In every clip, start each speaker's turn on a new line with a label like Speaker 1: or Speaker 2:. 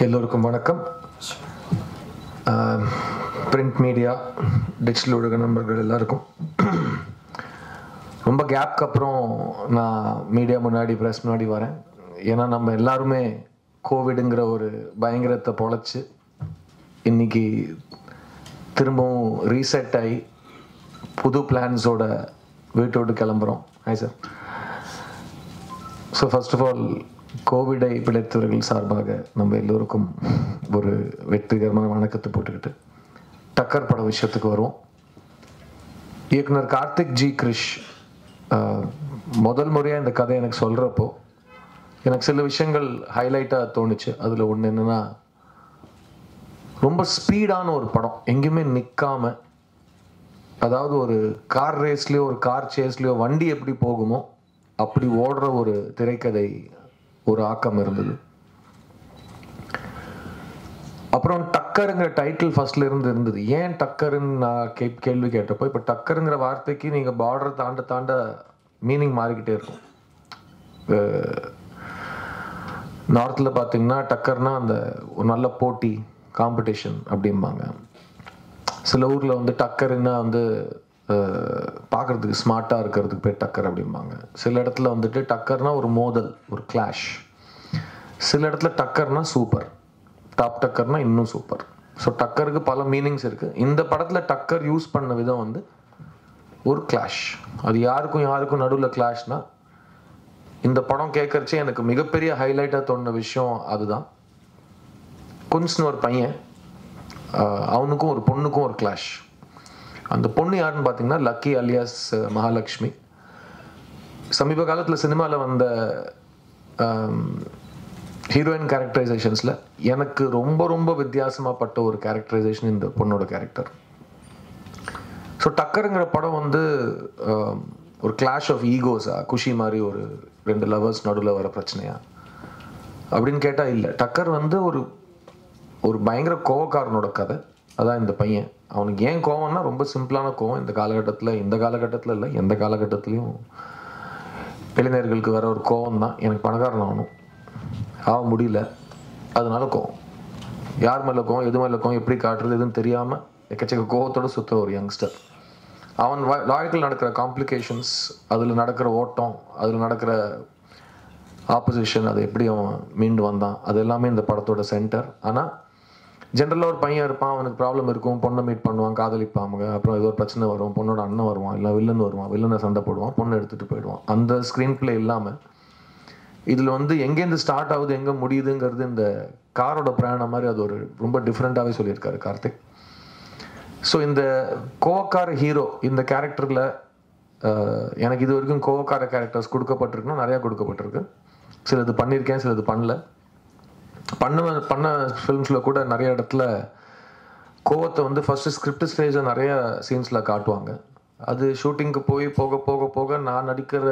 Speaker 1: எல்லோருக்கும் வணக்கம். Print media, digital ஊடக நண்பர்கள் எல்லாருக்கும் ரொம்ப கேப்க்கு அப்புறம் நான் மீடியா முன்னாடி, ப்ரெஸ் முன்னாடி வரேன். ஏன்னா நம்ம எல்லாருமே கோவிடுங்கிற ஒரு பயங்கரத்தை பொழைச்சி இன்னைக்கு திரும்பவும் ரீசெட் ஆகி புது பிளான்ஸோட வீட்டோடு கிளம்புறோம். Hi sir. So first of all, கோவிடை பிழைத்தவர்கள் சார்பாக நம்ம எல்லோருக்கும் ஒரு வெற்றிகரமான வணக்கத்தை போட்டுக்கிட்டு டக்கர் பட விஷயத்துக்கு வருவோம். இயக்குனர் கார்த்திக் ஜி கிரிஷ் முதல் முறையாக இந்த கதை எனக்கு சொல்கிறப்போ எனக்கு சில விஷயங்கள் ஹைலைட்டாக தோணுச்சு. அதில் ஒன்று என்னென்னா, ரொம்ப ஸ்பீடான ஒரு படம், எங்கேயுமே நிற்காம, அதாவது ஒரு கார் ரேஸ்லேயோ ஒரு கார் சேஸ்லேயோ வண்டி எப்படி போகுமோ அப்படி ஓடுற ஒரு திரைக்கதை, ஒரு ஆக்கம் இருந்தது. அப்புறம் டக்கருங்கிற டைட்டில் ஃபர்ஸ்ட்ல இருந்தது. ஏன் டக்கருன்னு நான் கேள்வி கேட்டப்போ, இப்போ டக்கருங்கிற வார்த்தைக்கு நீங்கள் பார்டர் தாண்ட தாண்ட மீனிங் மாறிக்கிட்டே இருக்கும். நார்த்தில் பார்த்தீங்கன்னா டக்கர்னா அந்த ஒரு நல்ல போட்டி, காம்படிஷன் அப்படிம்பாங்க. சில ஊரில் வந்து டக்கருன்னா வந்து பார்க்குறதுக்கு ஸ்மார்ட்டாக இருக்கிறதுக்கு பேர் டக்கர் அப்படிம்பாங்க. சில இடத்துல வந்துட்டு டக்கர்னா ஒரு மோதல், ஒரு கிளாஷ். சில இடத்துல டக்கர்னா சூப்பர், டாப் டக்கர்னா இன்னும் சூப்பர். ஸோ டக்கருக்கு பல மீனிங்ஸ் இருக்குது. இந்த படத்தில் டக்கர் யூஸ் பண்ண விதம் வந்து ஒரு கிளாஷ். அது யாருக்கும் நடுவில் கிளாஷ்னா, இந்த படம் கேட்கறச்சே எனக்கு மிகப்பெரிய ஹைலைட்டாக தோணுன விஷயம் அதுதான். குன்ஸ்னு ஒரு பையன், அவனுக்கும் ஒரு பொண்ணுக்கும் ஒரு கிளாஷ். அந்த பொண்ணு யாருன்னு பார்த்தீங்கன்னா லக்கி அலியாஸ் மகாலட்சுமி. சமீப காலத்தில் சினிமாவில் வந்த ஹீரோயின் கேரக்டரைசேஷன்ஸில் எனக்கு ரொம்ப ரொம்ப வித்தியாசமாகப்பட்ட ஒரு கேரக்டரைசேஷன் இந்த பொண்ணோட கேரக்டர். ஸோ டக்கருங்கிற படம் வந்து ஒரு கிளாஷ் ஆஃப் ஈகோஸா, குஷி மாதிரி ஒரு ரெண்டு லவர்ஸ் நடுவில் வர பிரச்சனையா அப்படின்னு கேட்டால் இல்லை. டக்கர் வந்து ஒரு பயங்கர கோவக்காரனோட கதை. அதான் இந்த பையன். அவனுக்கு ஏன் கோவம்னா ரொம்ப சிம்பிளான கோவம். இந்த காலகட்டத்தில் இல்லை, எந்த காலகட்டத்துலேயும் இளைஞர்களுக்கு வர ஒரு கோவம் தான். எனக்கு பணக்காரன் ஆகணும், ஆக முடியல, அதனால கோவம். யார் மேலே கோவம், எது மேலே கோவம், எப்படி காட்டுறது எதுன்னு தெரியாமல் எக்கச்சக்க கோவத்தோடு சுற்றுற ஒரு யங்ஸ்டர். அவன் வாழ்க்கையில் நடக்கிற காம்ப்ளிகேஷன்ஸ், அதில் நடக்கிற ஓட்டம், அதில் நடக்கிற ஆப்போசிஷன், அதை எப்படி அவன் மீண்டு வந்தான், அது எல்லாமே இந்த படத்தோட சென்டர். ஆனால் ஜென்ரலாக ஒரு பையன் இருப்பான், அவனுக்கு ப்ராப்ளம் இருக்கும், பொண்ணை மீட் பண்ணுவான், காதலிப்பாங்க, அப்புறம் ஏதோ ஒரு பிரச்சனை வரும், பொண்ணோட அண்ணன் வருவான், இல்லை வில்லன் வருவான், வில்லனை சண்டை போடுவான், பொண்ணை எடுத்துகிட்டு போயிடுவான். அந்த ஸ்க்ரீன் பிளே இல்லாமல் இதில் வந்து எங்கேருந்து ஸ்டார்ட் ஆகுது எங்கே முடியுதுங்கிறது இந்த காரோட பிரயாணம் மாதிரி அது ஒரு ரொம்ப டிஃப்ரெண்ட்டாகவே சொல்லியிருக்காரு கார்த்திக். ஸோ இந்த கோவக்கார ஹீரோ இந்த கேரக்டரில் எனக்கு இது வரைக்கும் கோவக்கார கேரக்டர்ஸ் கொடுக்கப்பட்டிருக்குன்னா நிறையா கொடுக்கப்பட்டிருக்கு. சிலது பண்ணியிருக்கேன், சிலது பண்ணல. பண்ண ஃபிலிம்ஸில் கூட நிறைய இடத்துல கோவத்தை வந்து ஃபஸ்ட்டு ஸ்கிரிப்ட் ஸ்டேஜில் நிறைய சீன்ஸில் காட்டுவாங்க. அது ஷூட்டிங்க்கு போக போக போக நான் நடிக்கிற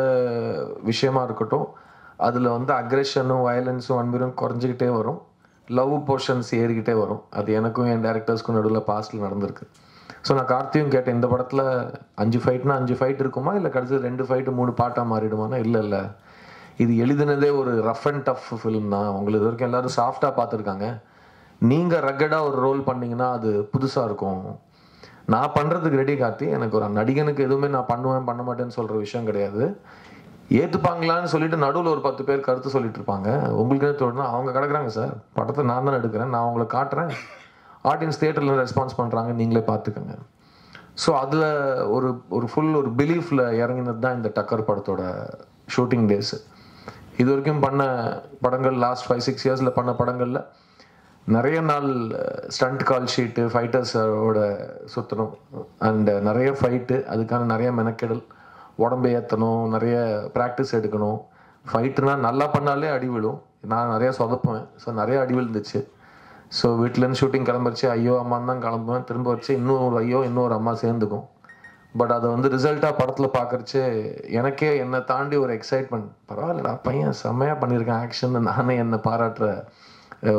Speaker 1: விஷயமா இருக்கட்டும், அதில் வந்து அக்ரெஷனும் வயலன்ஸும் அன்பும் குறைஞ்சிக்கிட்டே வரும், லவ் போர்ஷன்ஸ் ஏறிக்கிட்டே வரும். அது எனக்கும் என் டேரக்டர்ஸ்க்கும் நடுவில் பாஸ்டில் நடந்திருக்கு. ஸோ நான் கார்த்தியும் கேட்டேன், இந்த படத்தில் 5 ஃபைட்னா 5 ஃபைட் இருக்குமா, இல்லை கடைசி 2 ஃபைட்டு 3 பாட்டாக மாறிடுமானா, இல்லை இது எழுதினதே ஒரு ரஃப் அண்ட் டஃப் ஃபிலிம் தான். உங்களுக்கு இது வரைக்கும் எல்லோரும் சாஃப்டாக பார்த்துருக்காங்க, நீங்கள் ரக்கடாக ஒரு ரோல் பண்ணிங்கன்னா அது புதுசாக இருக்கும். நான் பண்ணுறதுக்கு ரெடி கார்த்தி. எனக்கு ஒரு நடிகனுக்கு எதுவுமே நான் பண்ணுவேன் பண்ண மாட்டேன்னு சொல்கிற விஷயம் கிடையாது. ஏற்றுப்பாங்களான்னு சொல்லிட்டு நடுவில் ஒரு 10 பேர் கருத்து சொல்லிட்டு இருப்பாங்க. உங்களுக்கு என்ன தோணுனா, அவங்க கிடக்குறாங்க சார், படத்தை நான் தான் எடுக்கிறேன், நான் அவங்களை காட்டுறேன், ஆடியன்ஸ் தியேட்டரில் ரெஸ்பான்ஸ் பண்ணுறாங்க, நீங்களே பார்த்துக்கோங்க. ஸோ அதில் ஒரு ஃபுல் ஒரு பிலீஃபில் இறங்கினது தான் இந்த டக்கர் படத்தோட ஷூட்டிங் டேஸு. இது வரைக்கும் பண்ண படங்கள், லாஸ்ட் 5-6 இயர்ஸில் பண்ண படங்களில் நிறைய நாள் ஸ்டண்ட் கால் ஷீட்டு, ஃபைட்டர்ஸோட சுற்றணும், அண்ட் நிறைய ஃபைட்டு, அதுக்கான நிறைய மெனக்கெடல், உடம்பு ஏற்றணும், நிறைய ப்ராக்டிஸ் எடுக்கணும். ஃபைட்டுனா நல்லா பண்ணாலே அடி விழும், நான் நிறையா சொதப்புவேன். ஸோ நிறைய அடி விழுந்துச்சு. ஸோ வீட்டிலேருந்து ஷூட்டிங் கிளம்பிடுச்சு, ஐயோ அம்மான்னு தான் கிளம்புவேன், திரும்ப வச்சு இன்னொரு ஐயோ இன்னொரு அம்மா சேர்ந்துக்கும். பட் அதை வந்து ரிசல்ட்டாக படத்தில் பார்க்குறச்சு எனக்கே என்னை தாண்டி ஒரு எக்ஸைட்மெண்ட், பரவாயில்லடா பையன் செம்மையாக பண்ணியிருக்கேன் ஆக்ஷன், நானே என்னை பாராட்டுற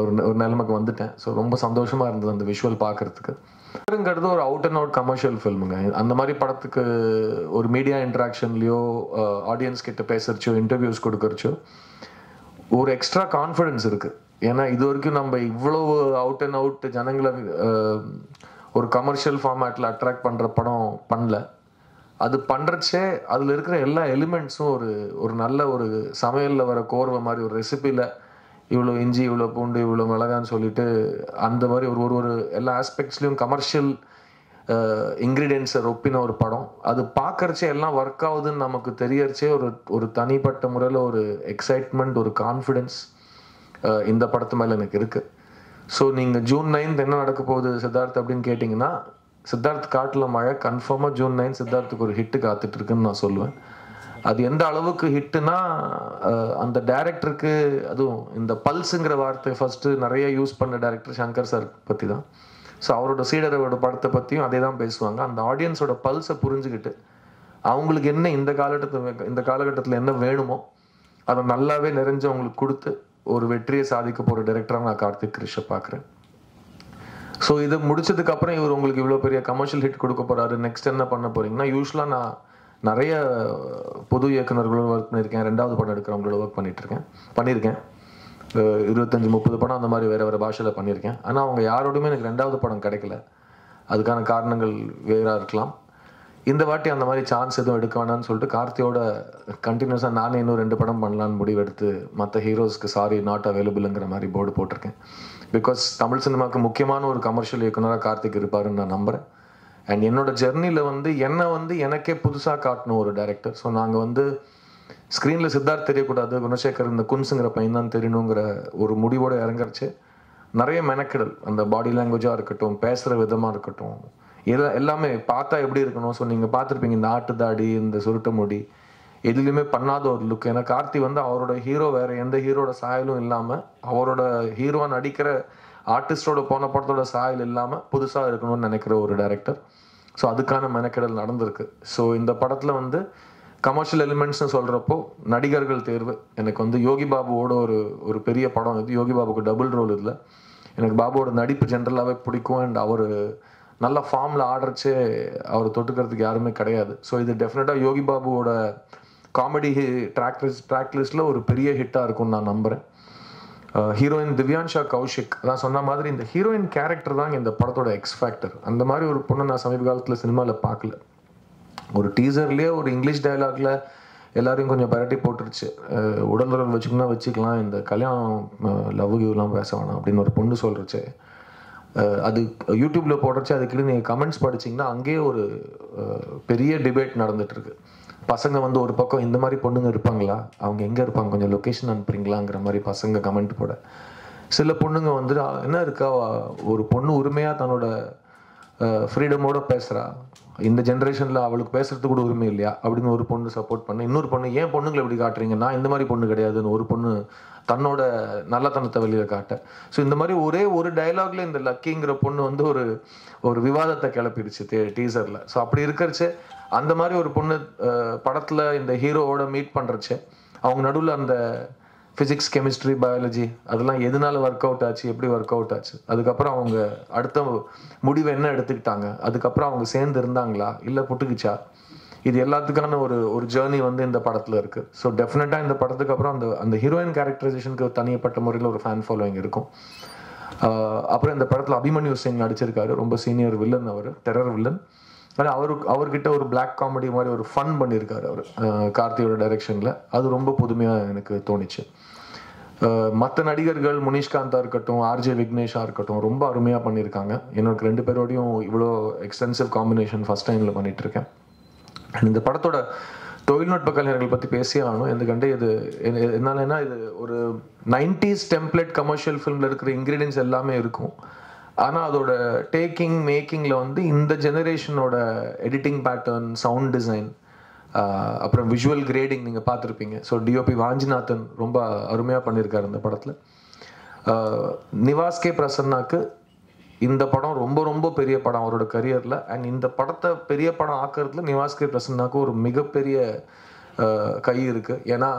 Speaker 1: ஒரு நிலைமைக்கு வந்துட்டேன். ஸோ ரொம்ப சந்தோஷமாக இருந்தது அந்த விஷுவல் பார்க்குறதுக்கு. ங்கிறது ஒரு அவுட் அண்ட் அவுட் கமர்ஷியல் ஃபில்முங்க. அந்த மாதிரி படத்துக்கு ஒரு மீடியா இன்ட்ராக்ஷன்லையோ ஆடியன்ஸ் கிட்ட பேசுறச்சோ இன்டர்வியூஸ் கொடுக்கறச்சோ ஒரு எக்ஸ்ட்ரா கான்ஃபிடன்ஸ் இருக்குது. ஏன்னா இது வரைக்கும் நம்ம இவ்வளவு அவுட் அண்ட் அவுட் ஜனங்களை ஒரு கமர்ஷியல் ஃபார்மேட்டில் அட்ராக்ட் பண்ணுற படம் பண்ணல. அது பண்ணுறச்சே அதில் இருக்கிற எல்லா எலிமெண்ட்ஸும் ஒரு நல்ல ஒரு சமையலில் வர கோர்வை மாதிரி, ஒரு ரெசிபியில் இவ்வளோ இஞ்சி, இவ்வளோ பூண்டு, இவ்வளோ மிளகான்னு சொல்லிட்டு அந்த மாதிரி ஒரு ஒரு எல்லா ஆஸ்பெக்ட்ஸ்லையும் கமர்ஷியல் இன்க்ரீடியன்ஸை ஒப்பின ஒரு படம். அது பார்க்கறச்சே எல்லாம் ஒர்க் ஆகுதுன்னு நமக்கு தெரியறச்சே ஒரு தனிப்பட்ட முறையில் ஒரு எக்ஸைட்மெண்ட், ஒரு கான்ஃபிடென்ஸ் இந்த படத்து மேலே எனக்கு இருக்குது. ஸோ நீங்கள் June 9 என்ன நடக்க போகுது சித்தார்த் அப்படின்னு கேட்டிங்கன்னா, சித்தார்த் காட்டில் மழை கன்ஃபார்மாக June 9 சித்தார்த்துக்கு ஒரு ஹிட்டு காத்துட்டு இருக்குன்னு நான் சொல்லுவேன். அது எந்த அளவுக்கு ஹிட்டுனா, அந்த டைரக்டருக்கு, அதுவும் இந்த பல்ஸுங்கிற வார்த்தை ஃபஸ்ட்டு நிறைய யூஸ் பண்ண டைரக்டர் சங்கர் சார் பற்றி தான். ஸோ அவரோட சீடரோட படத்தை பற்றியும் அதே தான் பேசுவாங்க. அந்த ஆடியன்ஸோட பல்ஸை புரிஞ்சுக்கிட்டு அவங்களுக்கு என்ன இந்த காலகட்டத்தில் என்ன வேணுமோ அதை நல்லாவே நிறைஞ்சு அவங்களுக்கு கொடுத்து ஒரு வெற்றியை சாதிக்க போகிற டைரக்டராக நான் கார்த்திக் கிரிஷை பார்க்குறேன். ஸோ இதை முடிச்சதுக்கப்புறம் இவர் உங்களுக்கு இவ்வளோ பெரிய கமர்ஷியல் ஹிட் கொடுக்க போகிறாரு, நெக்ஸ்ட் என்ன பண்ண போகிறீங்கன்னா, யூஸ்வலாக நான் நிறைய பொது இயக்குநர்களோட ஒர்க் பண்ணியிருக்கேன், 2வது படம் எடுக்கிறவங்களோட ஒர்க் பண்ணியிருக்கேன் 25-30 படம் அந்த மாதிரி வேறு பாஷையில் பண்ணியிருக்கேன். ஆனால் அவங்க யாரோடையுமே எனக்கு 2வது படம் கிடைக்கல. அதுக்கான காரணங்கள் வேறாக இருக்கலாம். இந்த வாட்டி அந்த மாதிரி சான்ஸ் எதுவும் எடுக்க வேணாம்னு சொல்லிட்டு கார்த்தியோட கண்டினியூஸாக நானே இன்னும் 2 படம் பண்ணலான்னு முடிவெடுத்து மற்ற ஹீரோஸ்க்கு சாரி நாட் அவைலபிள்ங்கிற மாதிரி போர்டு போட்டிருக்கேன். பிகாஸ் தமிழ் சினிமாவுக்கு முக்கியமான ஒரு கமர்ஷியல் இயக்குனராக கார்த்திக் இருப்பாருன்னு நான் நம்புகிறேன். அண்ட் என்னோட ஜெர்னியில் என்னை எனக்கே புதுசாக காட்டணும் ஒரு டைரக்டர். ஸோ நாங்கள் ஸ்க்ரீனில் சித்தார்த் தெரியக்கூடாது, குணசேகர் இந்த குன்ஸுங்கிற பையன் தான் தெரியணுங்கிற ஒரு முடிவோடு இறங்குறச்சு நிறைய மெனக்கெடல், அந்த பாடி லாங்குவேஜாக இருக்கட்டும், பேசுகிற விதமாக இருக்கட்டும், எல்லாமே பார்த்தா எப்படி இருக்கணும். ஸோ நீங்கள் பார்த்துருப்பீங்க இந்த ஆட்டு தாடி, இந்த சுருட்ட முடி, எதுலையுமே பண்ணாத ஒரு லுக். ஏன்னா கார்த்தி அவரோட ஹீரோ வேறு எந்த ஹீரோட சாயலும் இல்லாமல், அவரோட ஹீரோவாக நடிக்கிற ஆர்டிஸ்டோட போன படத்தோட சாயல் இல்லாமல் புதுசாக இருக்கணும்னு நினைக்கிற ஒரு டைரக்டர். ஸோ அதுக்கான மெனக்கெடல் நடந்திருக்கு. ஸோ இந்த படத்தில் கமர்ஷியல் எலிமெண்ட்ஸ்னு சொல்கிறப்போ நடிகர்கள் தேர்வு எனக்கு யோகி பாபுவோட ஒரு பெரிய படம் இது. யோகி பாபுக்கு டபுள் ரோல் இதில். எனக்கு பாபுவோட நடிப்பு ஜென்ரலாகவே பிடிக்கும். அண்ட் அவர் நல்ல ஃபார்மில் ஆடுறச்சே அவர் தொட்டுக்கிறதுக்கு யாருமே கிடையாது. ஸோ இது டெஃபினட்டாக யோகி பாபுவோட காமெடி ட்ராக் லிஸ்ட்டில் ஒரு பெரிய ஹிட்டாக இருக்கும்னு நான் நம்புகிறேன். ஹீரோயின் திவ்யான்ஷா கௌஷிக், அதான் சொன்ன மாதிரி இந்த ஹீரோயின் கேரக்டர் தான் இந்த படத்தோட எக்ஸ் ஃபேக்டர். அந்த மாதிரி ஒரு பொண்ணை நான் சமீப காலத்தில் சினிமாவில் பார்க்கல. ஒரு டீசர்லேயே ஒரு இங்கிலீஷ் டயலாக்ல எல்லாரையும் கொஞ்சம் பரட்டி போட்டுருச்சு. உடல் உறவு வச்சுக்கலாம், இந்த கல்யாணம் லவ் கிவ்லாம் பேச வேணாம் அப்படின்னு ஒரு பொண்ணு சொல்கிறச்சு. அது யூடியூப்பில் போடுறச்சு. அதுக்கிட்ட நீங்கள் கமெண்ட்ஸ் படிச்சிங்கன்னா அங்கேயே ஒரு பெரிய டிபேட் நடந்துகிட்ருக்கு. பசங்க ஒரு பக்கம் இந்த மாதிரி பொண்ணுங்க இருப்பாங்களா, அவங்க எங்கே இருப்பாங்க, கொஞ்சம் லொக்கேஷன் அனுப்புறீங்களாங்கிற மாதிரி பசங்க கமெண்ட் போட, சில பொண்ணுங்க என்ன இருக்கா, ஒரு பொண்ணு உரிமையாக தன்னோட ஃப்ரீடமோட பேசுகிறா, இந்த ஜென்ரேஷனில் அவளுக்கு பேசுறதுக்கு கூட உரிமை இல்லையா அப்படின்னு ஒரு பொண்ணு சப்போர்ட் பண்ண, இன்னொரு பொண்ணு ஏன் பொண்ணுங்களை எப்படி காட்டுறீங்கன்னா இந்த மாதிரி பொண்ணு கிடையாதுன்னு ஒரு பொண்ணு தன்னோட நல்லத்தனத்தை வெளியில் காட்ட. ஸோ இந்த மாதிரி ஒரே ஒரு டயலாக்ல இந்த லக்கிங்கிற பொண்ணு ஒரு விவாதத்தை கிளப்பிடுச்சு டீசரில். ஸோ அப்படி இருக்கிறச்சு அந்த மாதிரி ஒரு பொண்ணு படத்தில் இந்த ஹீரோவோட மீட் பண்ணுறச்சு அவங்க நடுவில் அந்த ஃபிசிக்ஸ், கெமிஸ்ட்ரி, பயாலஜி அதெல்லாம் எதனால ஒர்க் அவுட் ஆச்சு, எப்படி ஒர்க் அவுட் ஆச்சு, அதுக்கப்புறம் அவங்க அடுத்த முடிவை என்ன எடுத்துக்கிட்டாங்க, அதுக்கப்புறம் அவங்க சேர்ந்து இருந்தாங்களா இல்லை புட்டுக்குச்சா, இது எல்லாத்துக்கான ஒரு ஜேர்னி இந்த படத்தில் இருக்குது. ஸோ டெஃபினட்டாக இந்த படத்துக்கு அப்புறம் அந்த ஹீரோயின் கேரக்டரைசேஷனுக்கு தனிப்பட்ட முறையில் ஒரு ஃபேன் ஃபாலோவிங் இருக்கும். அப்புறம் இந்த படத்தில் அபிமன்யு சிங் நடிச்சிருக்காரு, ரொம்ப சீனியர் வில்லன், அவர் டெரர் வில்லன். ஆனால் அவர்கிட்ட ஒரு பிளாக் காமெடி மாதிரி ஒரு ஃபன் பண்ணியிருக்காரு அவர் கார்த்தியோட டைரெக்ஷனில். அது ரொம்ப புதுமையாக எனக்கு தோணிச்சு. மற்ற நடிகர்கள் முனிஷ்காந்தாக இருக்கட்டும், ஆர்ஜே விக்னேஷாக இருக்கட்டும் ரொம்ப அருமையாக பண்ணியிருக்காங்க. எனக்கு 2 பேரோடையும் இவ்வளோ எக்ஸ்டென்சிவ் காம்பினேஷன் ஃபஸ்ட் டைமில் பண்ணிகிட்ருக்கேன். அண்ட் இந்த படத்தோட தொழில்நுட்ப கலைஞர்கள் பற்றி பேசியே ஆகணும். ఎందుకంటే இது என்னாலன்னா இது ஒரு 90s டெம்ப்ளேட் கமர்ஷியல் ஃபிலிமில் இருக்கிற இன்க்ரீடியன்ஸ் எல்லாமே இருக்கும். ஆனால் அதோட மேக்கிங்கில் இந்த ஜெனரேஷனோட எடிட்டிங் பேட்டர்ன், சவுண்ட் டிசைன், அப்புறம் விஷுவல் கிரேடிங் நீங்கள் பார்த்துருப்பீங்க. ஸோ டிஓபி வாஞ்சிநாதன் ரொம்ப அருமையாக பண்ணியிருக்காரு இந்த படத்தில். நிவாஸ் கே பிரசன்னாக்கு இந்த படம் ரொம்ப ரொம்ப பெரிய படம் அவரோட கரியரில். அண்ட் இந்த படத்தை பெரிய படம் ஆக்கிறதுல நிவாஸ் கே பிரசன்னாக்கு ஒரு மிகப்பெரிய கை இருக்குது. ஏன்னா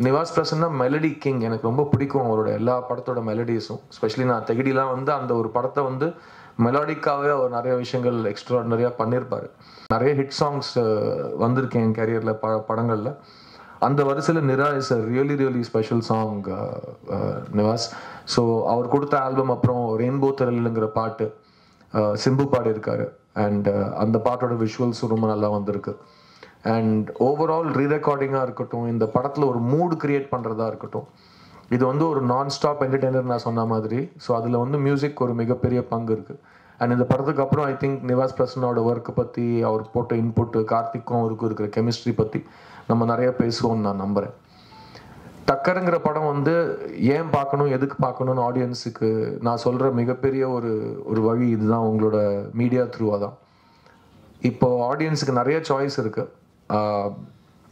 Speaker 1: நிவாஸ் பிரசன்னா மெலடி கிங். எனக்கு ரொம்ப பிடிக்கும் அவரோட எல்லா படத்தோட மெலடிஸும். ஸ்பெஷலி நான் தெகிடிலாம் அந்த ஒரு படத்தை மெலாடிக்காகவே அவர் நிறைய விஷயங்கள் எக்ஸ்ட்ராடினரியாக பண்ணியிருப்பார். நிறைய ஹிட் சாங்ஸ் வந்திருக்கேன் என் கேரியரில் படங்களில். அந்த வரிசையில் Nira is a really special song Nivas. So அவர் கொடுத்த ஆல்பம் அப்புறம் ரெயின்போ திரளுங்கிற பாட்டு சிம்பு பாடியிருக்காரு. அண்ட் அந்த பாட்டோட விஷுவல்ஸும் ரொம்ப நல்லா வந்திருக்கு. அண்ட் ஓவரால் ரீரெக்கார்டிங்காக இருக்கட்டும், இந்த படத்தில் ஒரு மூடு கிரியேட் பண்ணுறதா இருக்கட்டும், இது வந்து ஒரு நான் ஸ்டாப் என்டர்டெய்னர் நான் சொன்ன மாதிரி. ஸோ அதில் வந்து மியூசிக் ஒரு மிகப்பெரிய பங்கு இருக்குது. அண்ட் இந்த படத்துக்கு அப்புறம் ஐ திங்க் நிவாஸ் பிரசன்னோட ஒர்க்கை பற்றி, அவர் போட்ட இன்புட்டு, கார்த்திக்கும் அவருக்கும் இருக்கிற கெமிஸ்ட்ரி பற்றி நம்ம நிறைய பேசுவோம்னு நான் நம்புகிறேன். டக்கருங்கிற படம் வந்து ஏன் பார்க்கணும், எதுக்கு பார்க்கணும்னு ஆடியன்ஸுக்கு நான் சொல்கிற மிகப்பெரிய ஒரு வழி இதுதான், உங்களோட மீடியா த்ரூவாக தான். இப்போ ஆடியன்ஸுக்கு நிறைய சாய்ஸ் இருக்குது.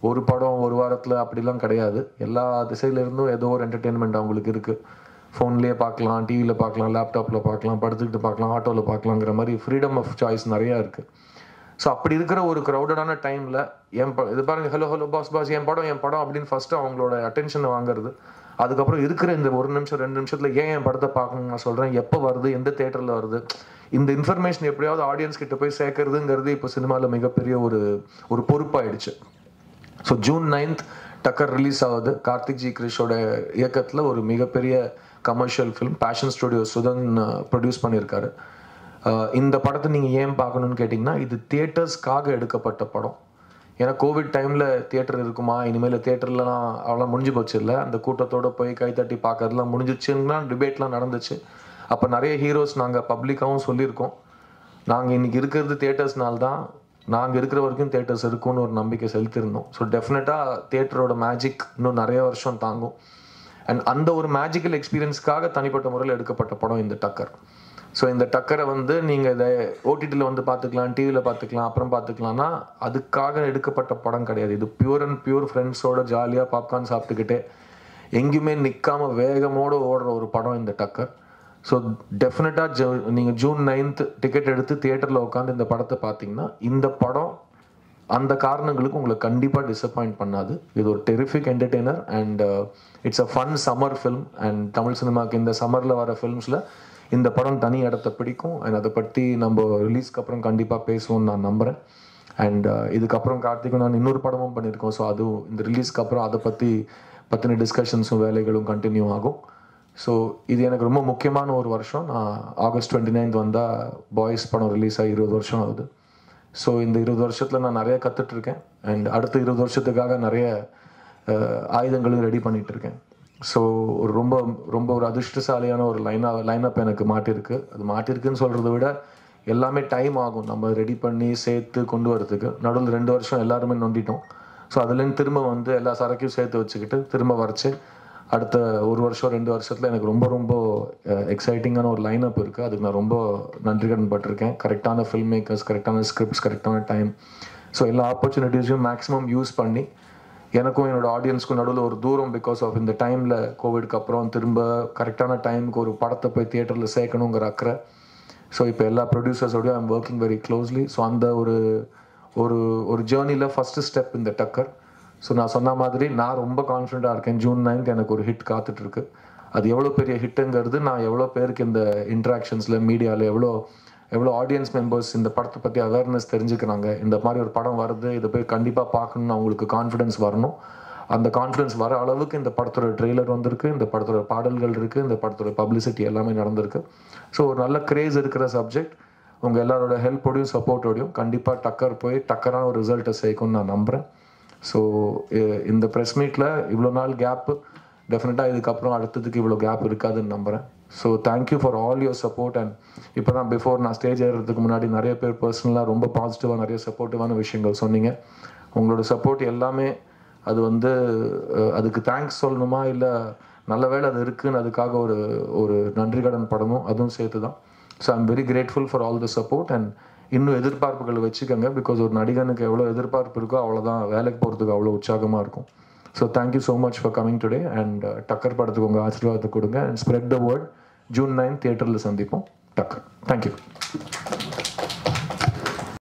Speaker 1: ஒரு படம் ஒரு வாரத்தில் அப்படிலாம் கிடையாது. எல்லா திசையிலேருந்தும் ஏதோ ஒரு என்டர்டெயின்மெண்ட் அவங்களுக்கு இருக்குது. ஃபோன்லேயே பார்க்கலாம், டிவியில் பார்க்கலாம், லேப்டாப்பில் பார்க்கலாம், படுத்துக்கிட்டு பார்க்கலாம், ஆட்டோவில் பார்க்கலாங்கிற மாதிரி ஃப்ரீடம் ஆஃப் சாய்ஸ் நிறையா இருக்குது. ஸோ அப்படி இருக்கிற ஒரு க்ரௌடடான டைமில் இது பாருங்கள், ஹலோ பாஸ் என் படம் அப்படின்னு ஃபஸ்ட்டு அவங்களோட அட்டென்ஷனை வாங்குறது. அதுக்கப்புறம் இருக்கிற இந்த 1 நிமிஷம் 2 நிமிஷத்தில் என் படத்தை பார்க்கணும்னு நான் சொல்கிறேன், எப்போ வருது, எந்த தேட்டரில் வருது, இந்த இன்ஃபர்மேஷன் எப்படியாவது ஆடியன்ஸ் கிட்ட போய் சேர்க்கறதுங்கிறது இப்போ சினிமாவில் மிகப்பெரிய ஒரு பொறுப்பாயிடுச்சு. So June 9th Takkar release ஆகுது. கார்த்திக் ஜி கிரிஷோட இயக்கத்தில் ஒரு மிகப்பெரிய commercial film Passion studio Sudhan produce பண்ணியிருக்காரு. இந்த படத்தை நீங்கள் ஏன் பார்க்கணுன்னு கேட்டிங்கன்னா, இது தியேட்டர்ஸ்க்காக எடுக்கப்பட்ட படம். ஏன்னா கோவிட் டைமில் தியேட்டர் இருக்குமா, இனிமேல் தியேட்டர்லாம் அவ்வளோ முடிஞ்சு போச்சு இல்லை, அந்த கூட்டத்தோடு போய் கைத்தட்டி பார்க்கறதுலாம் முடிஞ்சிச்சுன்னா டிபேட்லாம் நடந்துச்சு. அப்போ நிறைய ஹீரோஸ் நாங்கள் பப்ளிக்காகவும் சொல்லியிருக்கோம், நாங்கள் இன்றைக்கி இருக்கிறது தியேட்டர்ஸ்னால தான், நாங்கள் இருக்கிற வரைக்கும் தியேட்டர்ஸ் இருக்கும்னு ஒரு நம்பிக்கை செலுத்தியிருந்தோம். ஸோ டெஃபினட்டாக தியேட்டரோட மேஜிக் இன்னும் நிறைய வருஷம் தாங்கும். அண்ட் அந்த ஒரு மேஜிக்கல் எக்ஸ்பீரியன்ஸ்க்காக தனிப்பட்ட முறையில் எடுக்கப்பட்ட படம் இந்த டக்கர். ஸோ இந்த டக்கரை வந்து நீங்கள் இதை ஓடிடியில் வந்து பார்த்துக்கலாம், டிவியில் பார்த்துக்கலாம், அப்புறம் பார்த்துக்கலாம்னா அதுக்காக எடுக்கப்பட்ட படம் கிடையாது. இது பியூர் ஃப்ரெண்ட்ஸோட ஜாலியாக பாப்கார்ன் சாப்பிட்டுக்கிட்டே எங்கேயுமே நிற்காம வேகமோடு ஓடுற ஒரு படம் இந்த டக்கர். ஸோ டெஃபினட்டாக நீங்கள் ஜூன் 9th டிக்கெட் எடுத்து தியேட்டரில் உட்காந்து இந்த படத்தை பார்த்தீங்கன்னா, இந்த படம் அந்த காரணங்களுக்கு உங்களை கண்டிப்பாக டிசப்பாயிண்ட் பண்ணாது. இது ஒரு terrific entertainer and it's a fun summer film. And Tamil சினிமாவுக்கு இந்த சம்மரில் வர ஃபில்ம்ஸில் இந்த படம் தனி இடத்த பிடிக்கும். அண்ட் அதை பற்றி நம்ம ரிலீஸ்க்கு அப்புறம் கண்டிப்பாக பேசுவோம்னு நான் நம்புகிறேன். அண்ட் இதுக்கப்புறம் கார்த்திக்கும் நான் இன்னொரு படமும் பண்ணியிருக்கோம். ஸோ அதுவும் இந்த ரிலீஸ்க்கு அப்புறம் அதை பற்றின டிஸ்கஷன்ஸும் வேலைகளும் கண்டினியூ ஆகும். ஸோ இது எனக்கு ரொம்ப முக்கியமான ஒரு வருஷம். நான் August 29th வந்தால் பாய்ஸ் படம் ரிலீஸ் ஆகி 20 வருஷம் ஆகுது. ஸோ இந்த 20 வருஷத்தில் நான் நிறைய கற்றுட்ருக்கேன். அண்ட் அடுத்த 20 வருஷத்துக்காக நிறைய ஆயுதங்களும் ரெடி பண்ணிகிட்ருக்கேன். ஸோ ரொம்ப ஒரு அதிர்ஷ்டசாலியான ஒரு லைனப் எனக்கு மாட்டிருக்கு. அது மாட்டிருக்குன்னு சொல்கிறத விட எல்லாமே டைம் ஆகும் நம்ம ரெடி பண்ணி சேர்த்து கொண்டு வரதுக்கு. நடுவில் 2 வருஷம் எல்லாருமே நொண்டிட்டோம். ஸோ அதுலேருந்து திரும்ப வந்து எல்லா சரக்கையும் சேர்த்து வச்சுக்கிட்டு திரும்ப வரைச்சி அடுத்த 1 வருஷம் 2 வருஷத்தில் எனக்கு ரொம்ப எக்ஸைட்டிங்கான ஒரு லைனப் இருக்குது. அதுக்கு நான் ரொம்ப நன்றி கடன் பட்டிருக்கேன். கரெக்டான ஃபில்ம் மேக்கர்ஸ், கரெக்டான ஸ்கிரிப்ட்ஸ், கரெக்டான டைம். ஸோ எல்லா ஆப்பர்ச்சுனிட்டிஸையும் மேக்ஸிமம் யூஸ் பண்ணி எனக்கும் என்னோட ஆடியன்ஸ்க்கும் நடுவில் ஒரு தூரம், பிகாஸ் ஆஃப் இந்த டைமில் கோவிட்க்கு அப்புறம் திரும்ப கரெக்டான டைமுக்கு ஒரு படத்தை போய் தியேட்டரில் சேர்க்கணுங்கிற அக்கறை. ஸோ இப்போ எல்லா ப்ரொடியூசர்ஸோடையும் I'm working very closely. So அந்த ஒரு ஜேர்னியில் ஃபஸ்ட்டு ஸ்டெப் இந்த டக்கர். ஸோ நான் சொன்ன மாதிரி நான் ரொம்ப கான்ஃபிடண்ட்டாக இருக்கேன். ஜூன் 9th எனக்கு ஒரு ஹிட் காத்துட்ருக்கு. அது எவ்வளோ பெரிய ஹிட்டுங்கிறது நான் எவ்வளோ பேருக்கு இந்த இன்ட்ராக்ஷன்ஸில் மீடியாவில் எவ்வளோ ஆடியன்ஸ் மெம்பர்ஸ் இந்த படத்தை பற்றி அவேர்னஸ் தெரிஞ்சுக்கிறாங்க, இந்த மாதிரி ஒரு படம் வருது, இதை போய் கண்டிப்பாக பார்க்கணுன்னு அவங்களுக்கு கான்ஃபிடென்ஸ் வரணும். அந்த கான்ஃபிடென்ஸ் வர அளவுக்கு இந்த படத்தோட ட்ரெய்லர் வந்திருக்கு, இந்த படத்தோட பாடல்கள் இருக்குது, இந்த படத்தோட பப்ளிசிட்டி எல்லாமே நடந்திருக்கு. ஸோ ஒரு நல்ல கிரேஸ் இருக்கிற சப்ஜெக்ட். உங்கள் எல்லாரோட ஹெல்ப்போடையும் சப்போர்ட்டோடையும் கண்டிப்பாக டக்கர் போய் டக்கரான ஒரு ரிசல்ட்டை சேர்க்கும்னு நான் நம்புகிறேன். ஸோ இந்த ப்ரெஸ் மீட்டில் இவ்வளோ நாள் கேப்பு, டெஃபினட்டாக இதுக்கப்புறம் அடுத்ததுக்கு இவ்வளோ கேப் இருக்காதுன்னு நம்புகிறேன். So thank you for all your support. And இப்போ தான் நான் ஸ்டேஜ் ஏறுறதுக்கு முன்னாடி நிறைய பேர் பர்சனலாக ரொம்ப பாசிட்டிவாக நிறைய சப்போர்ட்டிவான விஷயங்கள் சொன்னீங்க. உங்களோட சப்போர்ட் எல்லாமே அது வந்து அதுக்கு தேங்க்ஸ் சொல்லணுமா இல்லை நல்ல வேளை அது இருக்குன்னு அதுக்காக ஒரு நன்றி கடன் படமும் அதுவும் சேர்த்து தான். So I'm very grateful for all the support. And இன்னும் எதிர்பார்ப்புகள் வச்சுக்கோங்க, பிகாஸ் ஒரு நடிகனுக்கு எவ்வளோ எதிர்பார்ப்பு இருக்கோ அவ்வளோதான் வேலைக்கு போகிறதுக்கு அவ்வளோ உற்சாகமாக இருக்கும். So thank you so much for coming today. And Takkar படத்துக்கு உங்கள் ஆசீர்வாதத்தை கொடுங்க. And spread the word. June 9 தியேட்டரில் சந்திப்போம். டக்கர். தேங்க்யூ.